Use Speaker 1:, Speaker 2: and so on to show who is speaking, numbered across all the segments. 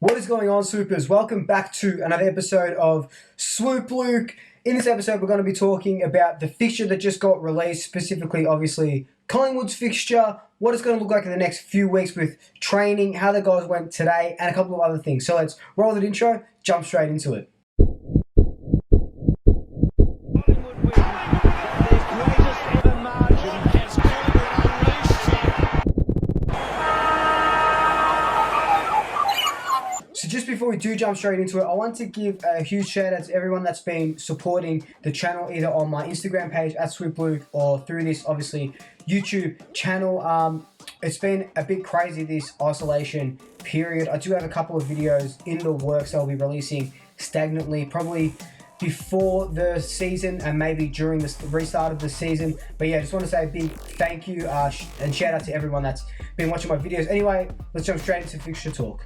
Speaker 1: What is going on, Swoopers? Welcome back to another episode of Swoop Luke. In this episode, we're going to be talking about the fixture that just got released, specifically, obviously, Collingwood's fixture, what it's going to look like in the next few weeks with training, how the guys went today, and a couple of other things. So let's roll that intro, jump straight into it. So just before we do jump straight into it, I want to give a huge shout out to everyone that's been supporting the channel either on my Instagram page at Swoop Luke or through this, obviously, YouTube channel. It's been a bit crazy, this isolation period. I do have a couple of videos in the works I'll be releasing stagnantly, probably before the season and maybe during the restart of the season. But yeah, I just want to say a big thank you and shout out to everyone that's been watching my videos. Anyway, let's jump straight into fixture talk.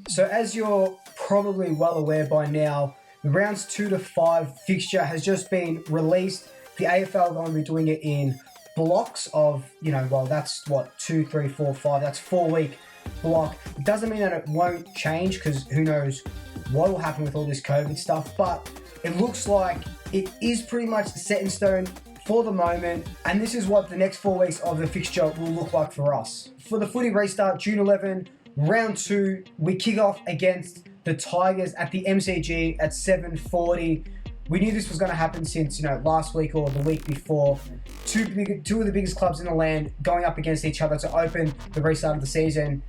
Speaker 1: So as you're probably well aware by now, the rounds 2 to 5 fixture has just been released. The AFL are going to be doing it in blocks of, that's what, 2, 3, 4, 5, that's 4-week block. It doesn't mean that it won't change because who knows what will happen with all this COVID stuff, but it looks like it is pretty much set in stone for the moment, and this is what the next 4 weeks of the fixture will look like for us. For the footy restart, June 11, round 2, we kick off against the Tigers at the MCG at 7:40. We knew this was going to happen since, last week or the week before. Two of the biggest clubs in the land going up against each other to open the restart of the season.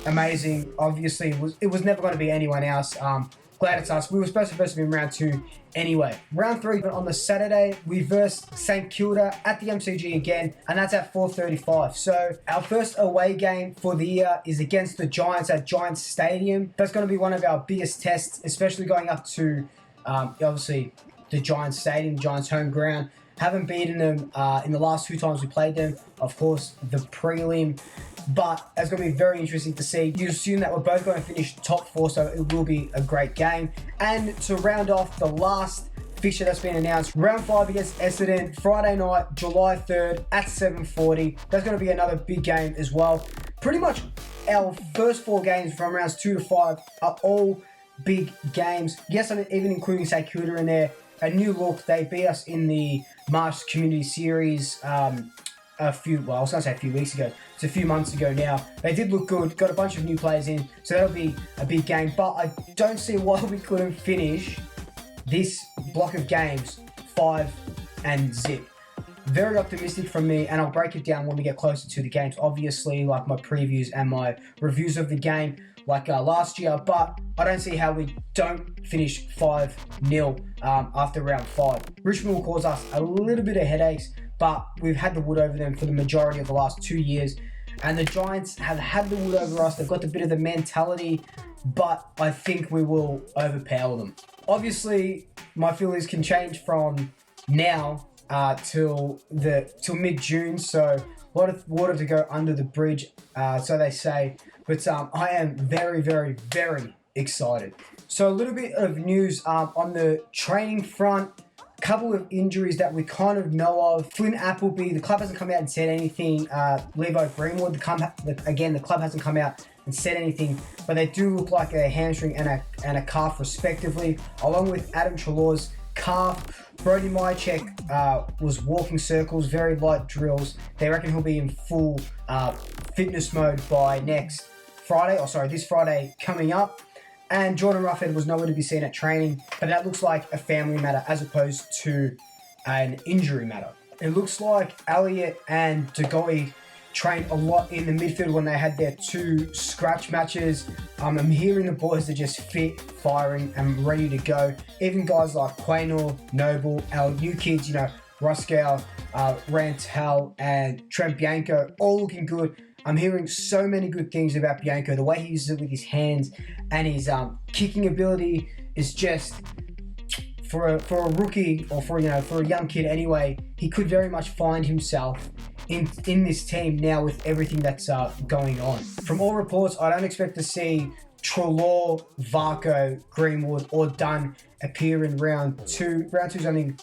Speaker 1: Amazing. Obviously, it was never going to be anyone else. Glad it's us. We were supposed to be in round 2 anyway. Round 3 on the Saturday, we verse St Kilda at the MCG again, and that's at 4:35. So our first away game for the year is against the Giants at Giants Stadium. That's going to be one of our biggest tests, especially going up to, obviously, the Giants Stadium, Giants home ground. Haven't beaten them in the last 2 times we played them. Of course, the prelim. But it's going to be very interesting to see. You assume that we're both going to finish top 4, so it will be a great game. And to round off the last fixture that's been announced, round 5 against Essendon, Friday night, July 3rd at 7:40. That's going to be another big game as well. Pretty much our first 4 games from rounds 2 to 5 are all big games. Yes, I'm even including St Kilda in there. A new look. They beat us in the March Community Series a few weeks ago. It's a few months ago now. They did look good, got a bunch of new players in, so that'll be a big game. But I don't see why we couldn't finish this block of games 5-0. Very optimistic from me, and I'll break it down when we get closer to the games. Obviously, like my previews and my reviews of the game, like last year, but I don't see how we don't finish 5-0 after round 5. Richmond will cause us a little bit of headaches, but we've had the wood over them for the majority of the last 2 years, and the Giants have had the wood over us. They've got a bit of the mentality, but I think we will overpower them. Obviously, my feelings can change from now till mid-June, so a lot of water to go under the bridge, so they say. But I am very, very, very excited. So a little bit of news on the training front. Couple of injuries that we kind of know of. Flynn Appleby, the club hasn't come out and said anything. Levo Greenwood, the club hasn't come out and said anything, but they do look like a hamstring and a calf respectively, along with Adam Treloar's calf. Brody Mychek was walking circles, very light drills. They reckon he'll be in full fitness mode by this Friday coming up. And Jordan Roughhead was nowhere to be seen at training, but that looks like a family matter as opposed to an injury matter. It looks like Elliott and DeGoey trained a lot in the midfield when they had their 2 scratch matches. I'm hearing the boys are just fit, firing, and ready to go. Even guys like Quaynor, Noble, our new kids, Ruskell, Rantel, and Trent Bianco, all looking good. I'm hearing so many good things about Bianco. The way he uses it with his hands and his kicking ability is just, for a rookie or for a young kid anyway, he could very much find himself in this team now with everything that's going on. From all reports, I don't expect to see Treloar, Varco, Greenwood, or Dunn appear in round 2. Round 2 is only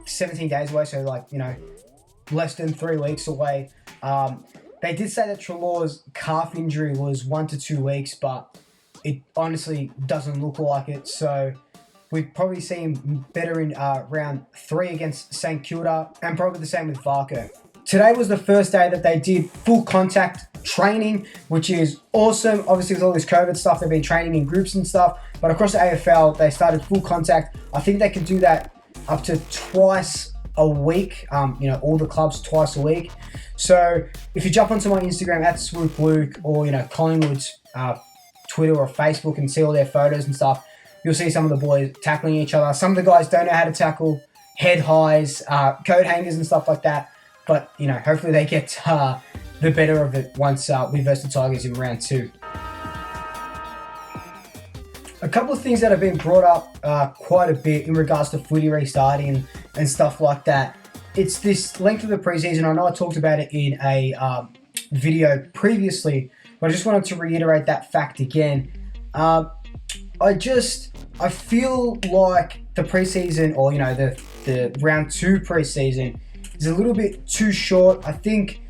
Speaker 1: 17 days away, so less than 3 weeks away. They did say that Treloar's calf injury was 1 to 2 weeks, but it honestly doesn't look like it. So we'd probably see him better in round 3 against St Kilda, and probably the same with Varco. Today was the first day that they did full contact training, which is awesome. Obviously, with all this COVID stuff, they've been training in groups and stuff. But across the AFL, they started full contact. I think they can do that up to twice a week. All the clubs twice a week. So if you jump onto my Instagram at Swoop Luke, or Collingwood's Twitter or Facebook, and see all their photos and stuff, you'll see some of the boys tackling each other. Some of the guys don't know how to tackle, head highs, coat hangers and stuff like that. But, hopefully they get the better of it once we verse the Tigers in round 2. A couple of things that have been brought up quite a bit in regards to footy restarting and stuff like that. It's this length of the preseason. I know I talked about it in a video previously, but I just wanted to reiterate that fact again. I feel like the preseason, or the round 2 preseason, is a little bit too short. I think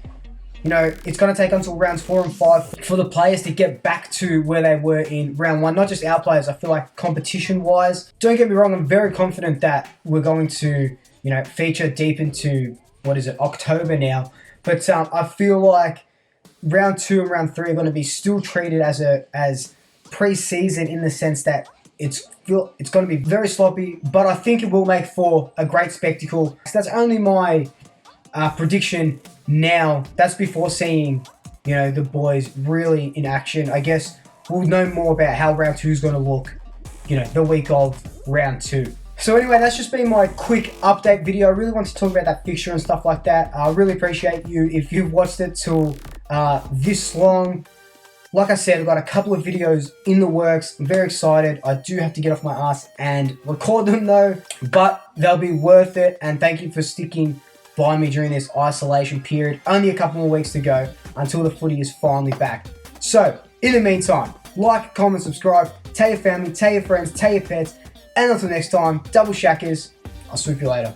Speaker 1: it's going to take until rounds 4 and 5 for the players to get back to where they were in round 1. Not just our players. I feel like competition-wise, don't get me wrong, I'm very confident that we're going to feature deep into October now. But I feel like round 2 and round 3 are going to be still treated as pre-season, in the sense that it's going to be very sloppy, but I think it will make for a great spectacle. So that's only my prediction now. That's before seeing the boys really in action. I guess we'll know more about how round 2 is going to look the week of round 2. So anyway, that's just been my quick update video. I really want to talk about that fixture and stuff like that. I really appreciate you if you've watched it till this long. Like I said, I've got a couple of videos in the works. I'm very excited. I do have to get off my ass and record them though, but they'll be worth it. And thank you for sticking by me during this isolation period. Only a couple more weeks to go until the footy is finally back. So, in the meantime, like, comment, subscribe, tell your family, tell your friends, tell your pets, and until next time, double shackers. I'll swoop you later.